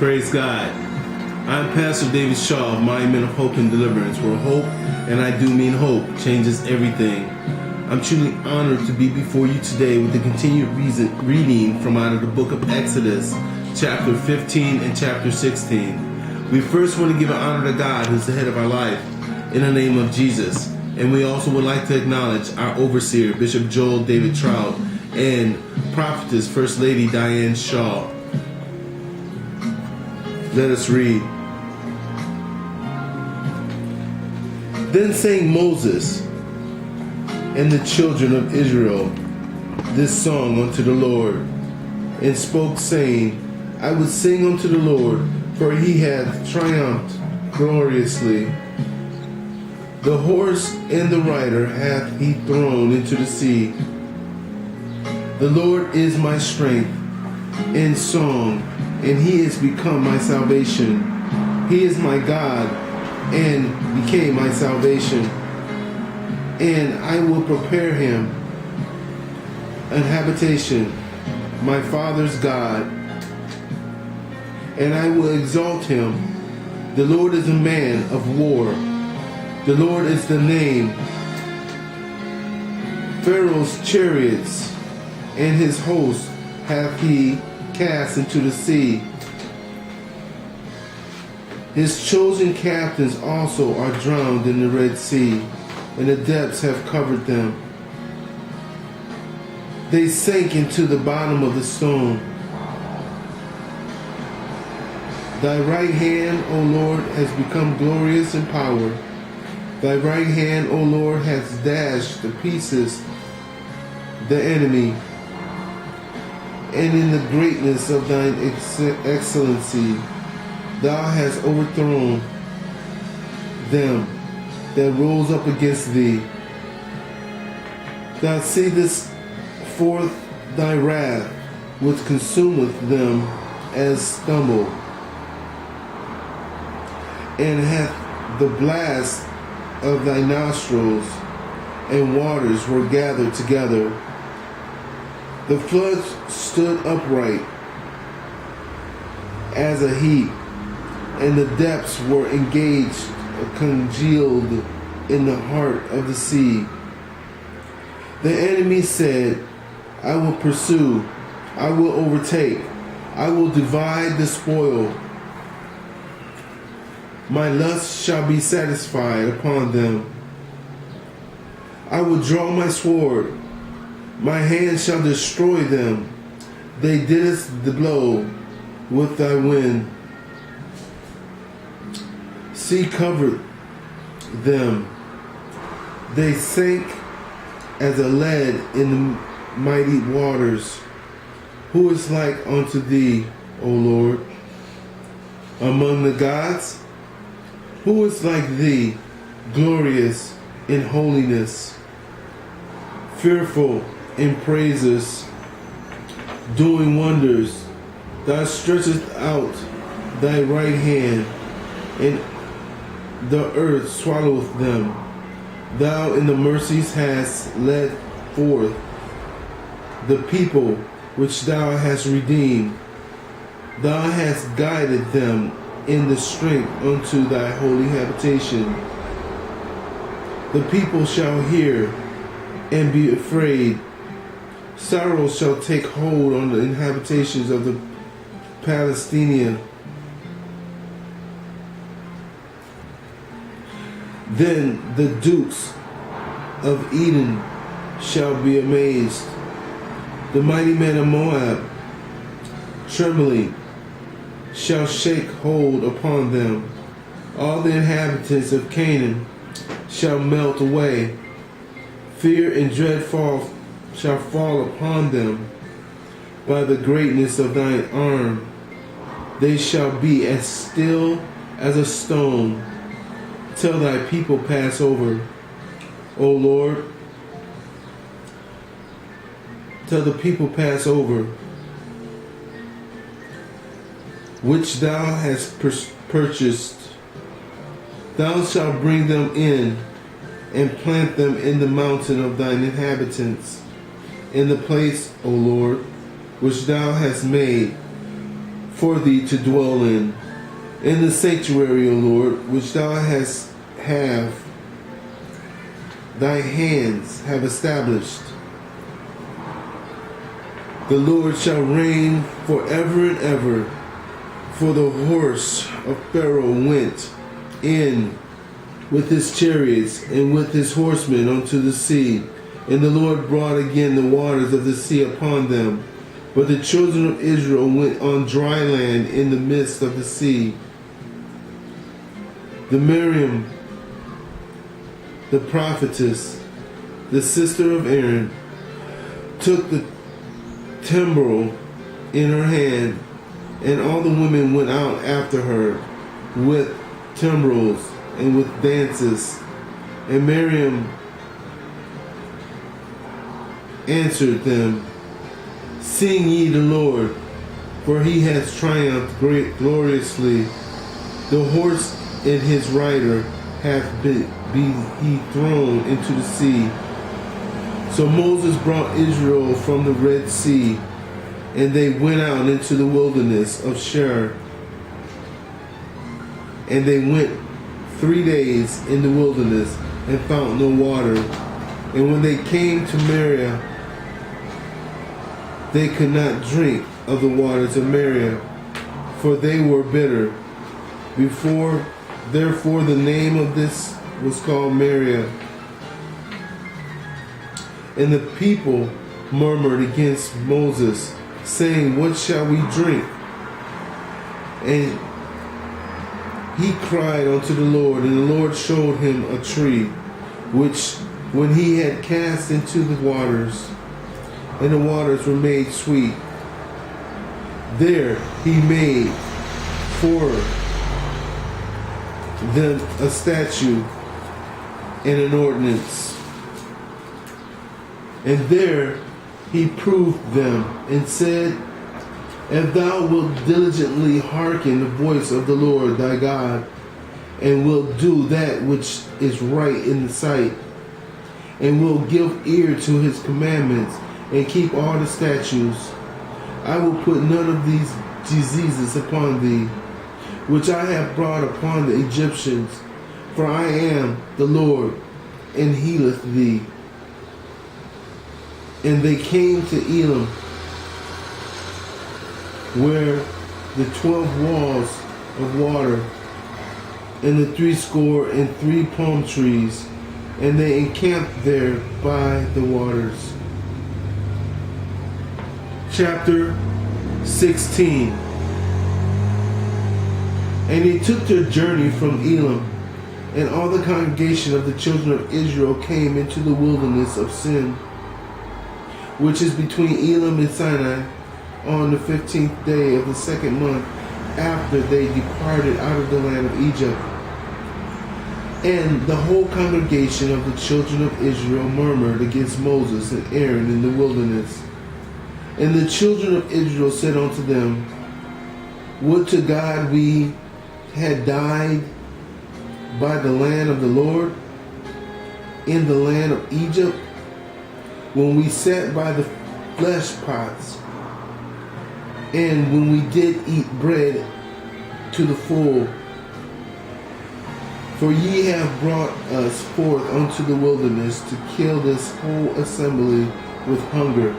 Praise God. I'm Pastor David Shaw of Monument of Hope and Deliverance, where hope, and I do mean hope, changes everything. I'm truly honored to be before you today with the continued reading from out of the book of Exodus, chapter 15 and chapter 16. We first want to give an honor to God, who's the head of our life, in the name of Jesus. And we also would like to acknowledge our overseer, Bishop Joel David Trout, and prophetess, First Lady Diane Shaw. Let us read. Then sang Moses and the children of Israel this song unto the Lord, and spoke, saying, I would sing unto the Lord, for he hath triumphed gloriously. The horse and the rider hath he thrown into the sea. The Lord is my strength and song, and he is become my salvation. He is my God, and became my salvation. And I will prepare him an habitation, my father's God, and I will exalt him. The Lord is a man of war. The Lord is the name. Pharaoh's chariots and his host hath he cast into the sea. His chosen captains also are drowned in the Red Sea, and the depths have covered them. They sank into the bottom of the stone. Thy right hand, O Lord, has become glorious in power. Thy right hand, O Lord, has dashed to pieces the enemy. And in the greatness of thine excellency, thou hast overthrown them that rose up against thee. Thou seest forth thy wrath, which consumeth them as stubble, and hath the blast of thy nostrils, and waters were gathered together. The floods stood upright as a heap, and the depths were engaged, congealed in the heart of the sea. The enemy said, I will pursue, I will overtake, I will divide the spoil. My lust shall be satisfied upon them. I will draw my sword, my hand shall destroy them. They didst the blow with thy wind. Sea covered them. They sank as a lead in the mighty waters. Who is like unto thee, O Lord, among the gods? Who is like thee, glorious in holiness, fearful in praises, doing wonders? Thou stretchest out thy right hand, and the earth swalloweth them. Thou in the mercies hast led forth the people which thou hast redeemed. Thou hast guided them in the strength unto thy holy habitation. The people shall hear and be afraid. Sorrow shall take hold on the inhabitations of the Palestinian. Then the dukes of Edom shall be amazed. The mighty men of Moab, trembling, shall shake hold upon them. All the inhabitants of Canaan shall melt away. Fear and dread shall fall upon them by the greatness of thine arm. They shall be as still as a stone till thy people pass over, O Lord, till the people pass over, which thou hast purchased. Thou shalt bring them in and plant them in the mountain of thine inhabitants, in the place, O Lord, which thou hast made. for thee to dwell in the sanctuary, O Lord, which thou thy hands have established. The Lord shall reign forever and ever. For the horse of Pharaoh went in with his chariots and with his horsemen unto the sea, and the Lord brought again the waters of the sea upon them. But the children of Israel went on dry land in the midst of the sea. The Miriam, the prophetess, the sister of Aaron, took the timbrel in her hand, and all the women went out after her with timbrels and with dances. And Miriam answered them, Sing ye the Lord, for he has triumphed gloriously. The horse and his rider hath been he thrown into the sea. So Moses brought Israel from the Red Sea, and they went out into the wilderness of Shur. And they went 3 days in the wilderness and found no water. And when they came to Meriah, they could not drink of the waters of Meriah, for they were bitter. Therefore the name of this was called Meriah. And the people murmured against Moses, saying, What shall we drink? And he cried unto the Lord, and the Lord showed him a tree, which when he had cast into the waters, and the waters were made sweet, there he made for them a statute and an ordinance. And there he proved them and said, If thou wilt diligently hearken the voice of the Lord thy God, and wilt do that which is right in the sight, and will give ear to his commandments, and keep all the statutes, I will put none of these diseases upon thee, which I have brought upon the Egyptians, for I am the Lord, and healeth thee. And they came to Elim, where the 12 walls of water, and the 63 palm trees, and they encamped there by the waters. Chapter 16. And they took their journey from Elim, and all the congregation of the children of Israel came into the wilderness of Sin, which is between Elim and Sinai, on the 15th day of the second month after they departed out of the land of Egypt. And the whole congregation of the children of Israel murmured against Moses and Aaron in the wilderness. And the children of Israel said unto them, Would to God we had died by the land of the Lord, in the land of Egypt, when we sat by the flesh pots, and when we did eat bread to the full. For ye have brought us forth unto the wilderness to kill this whole assembly with hunger.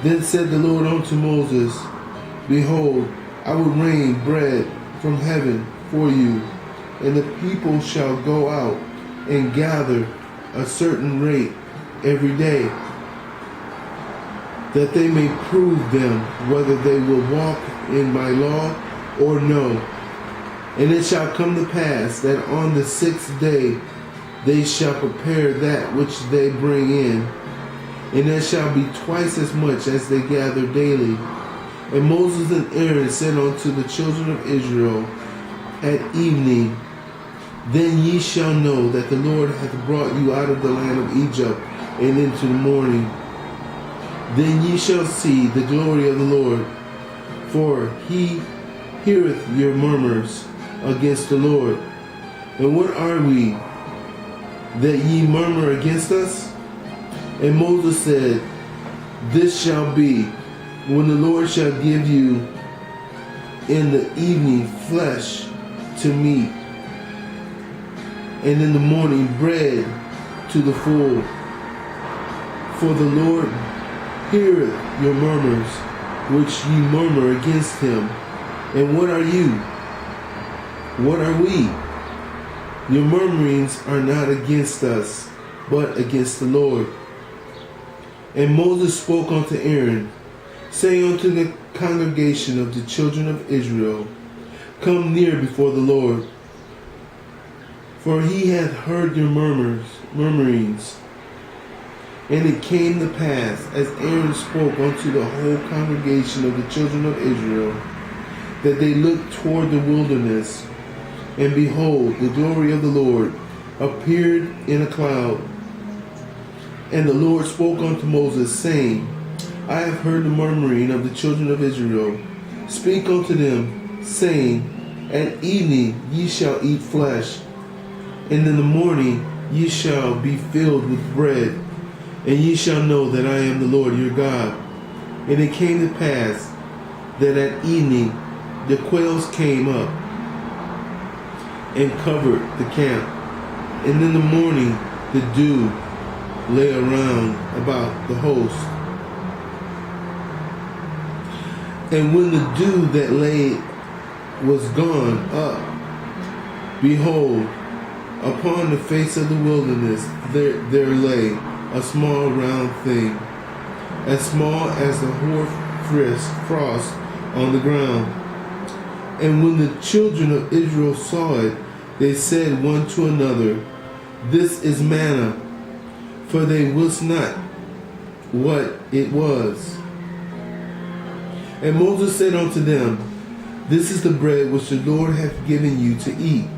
Then said the Lord unto Moses, Behold, I will rain bread from heaven for you, and the people shall go out and gather a certain rate every day, that they may prove them whether they will walk in my law or no. And it shall come to pass that on the 6th day they shall prepare that which they bring in, and there shall be twice as much as they gather daily. And Moses and Aaron said unto the children of Israel at evening, Then ye shall know that the Lord hath brought you out of the land of Egypt, and into the morning. Then ye shall see the glory of the Lord, for he heareth your murmurs against the Lord. And what are we, that ye murmur against us? And Moses said, This shall be, when the Lord shall give you in the evening flesh to meat, and in the morning bread to the full. For the Lord heareth your murmurs, which ye murmur against him. And what are you? What are we? Your murmurings are not against us, but against the Lord. And Moses spoke unto Aaron, saying unto the congregation of the children of Israel, Come near before the Lord, for he hath heard your murmurings. And it came to pass, as Aaron spoke unto the whole congregation of the children of Israel, that they looked toward the wilderness, and behold, the glory of the Lord appeared in a cloud. And the Lord spoke unto Moses, saying, I have heard the murmuring of the children of Israel. Speak unto them, saying, At evening ye shall eat flesh, and in the morning ye shall be filled with bread, and ye shall know that I am the Lord your God. And it came to pass that at evening the quails came up and covered the camp, and in the morning the dew lay around about the host. And when the dew that lay was gone up, behold, upon the face of the wilderness there lay a small round thing, as small as the hoar frost on the ground. And when the children of Israel saw it, they said one to another, This is manna, for they wist not what it was. And Moses said unto them, This is the bread which the Lord hath given you to eat.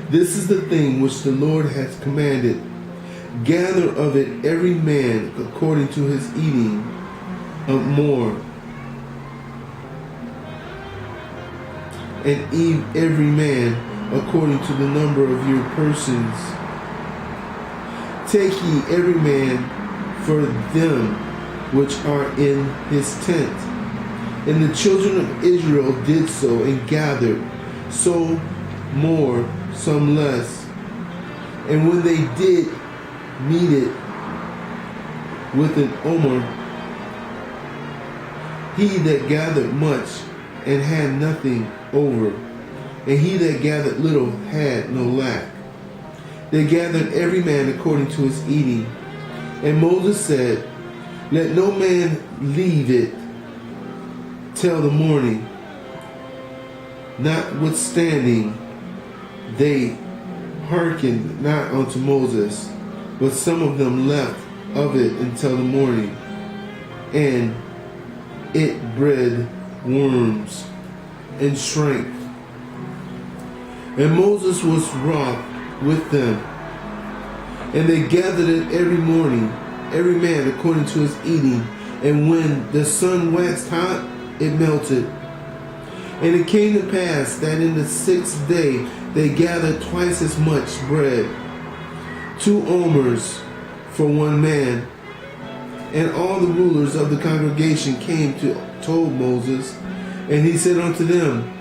This is the thing which the Lord hath commanded. Gather of it every man according to his eating of more, and eat every man according to the number of your persons. Take ye every man for them which are in his tent. And the children of Israel did so, and gathered, some more, some less. And when they did meet it with an omer, he that gathered much and had nothing over, and he that gathered little had no lack. They gathered every man according to his eating. And Moses said, Let no man leave it till the morning. Notwithstanding, they hearkened not unto Moses, but some of them left of it until the morning, and it bred worms and shrank. And Moses was wroth with them. And they gathered it every morning, every man according to his eating. And when the sun waxed hot, it melted. And it came to pass that in the 6th day they gathered twice as much bread, 2 omers for one man. And all the rulers of the congregation came to told Moses, and he said unto them,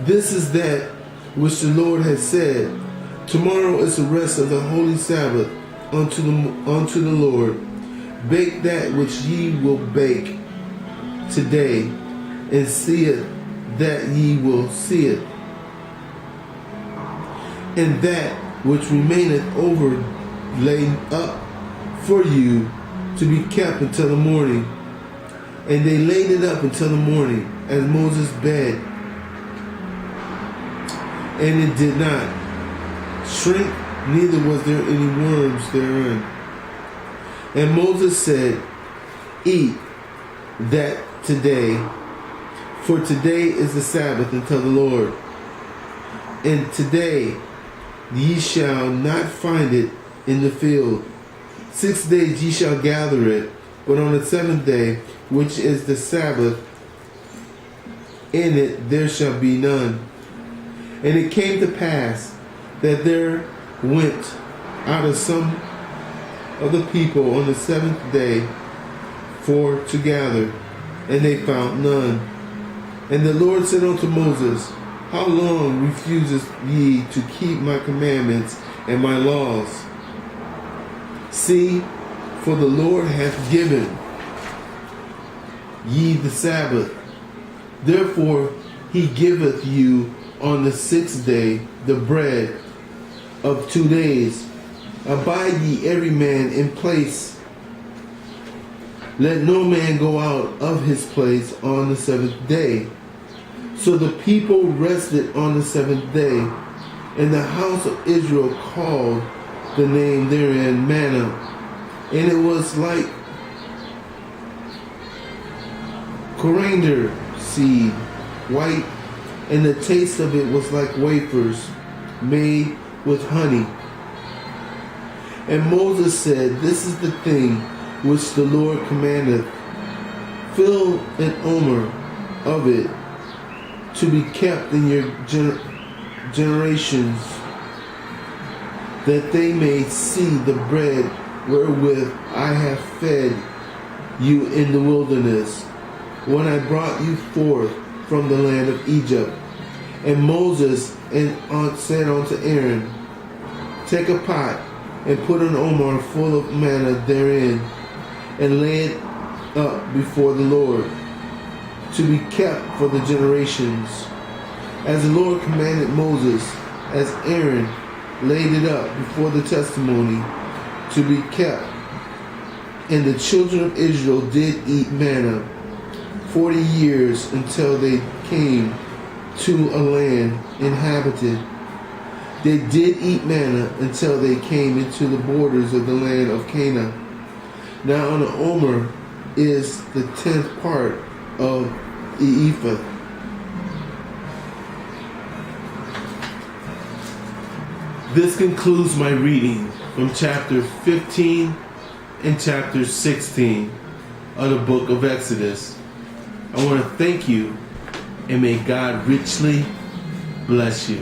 This is that which the Lord has said, Tomorrow is the rest of the holy Sabbath unto the Lord. Bake that which ye will bake today, and see it that ye will see it. And that which remaineth over laid up for you to be kept until the morning. And they laid it up until the morning, as Moses bade. And it did not shrink, neither was there any worms therein. And Moses said, Eat that today, for today is the Sabbath unto the Lord. And today ye shall not find it in the field. 6 days ye shall gather it, but on the 7th day, which is the Sabbath, in it there shall be none. And it came to pass that there went out of some of the people on the 7th day for to gather, and they found none. And the Lord said unto Moses, How long refusest ye to keep my commandments and my laws? See, for the Lord hath given ye the Sabbath. Therefore he giveth you on the 6th day the bread of 2 days. Abide ye every man in place. Let no man go out of his place on the 7th day. So the people rested on the 7th day, and the house of Israel called the name therein manna. And it was like coriander seed, white, and the taste of it was like wafers made with honey. And Moses said, This is the thing which the Lord commandeth. Fill an omer of it to be kept in your generations, that they may see the bread wherewith I have fed you in the wilderness, when I brought you forth from the land of Egypt. And Moses said unto Aaron, Take a pot, and put an omer full of manna therein, and lay it up before the Lord, to be kept for the generations. As the Lord commanded Moses, as Aaron laid it up before the testimony, to be kept. And the children of Israel did eat manna 40 years, until they came to a land inhabited. They did eat manna until they came into the borders of the land of Canaan. Now an omer is the 10th part of the ephah. This concludes my reading from chapter 15 and chapter 16 of the book of Exodus. I want to thank you, and may God richly bless you.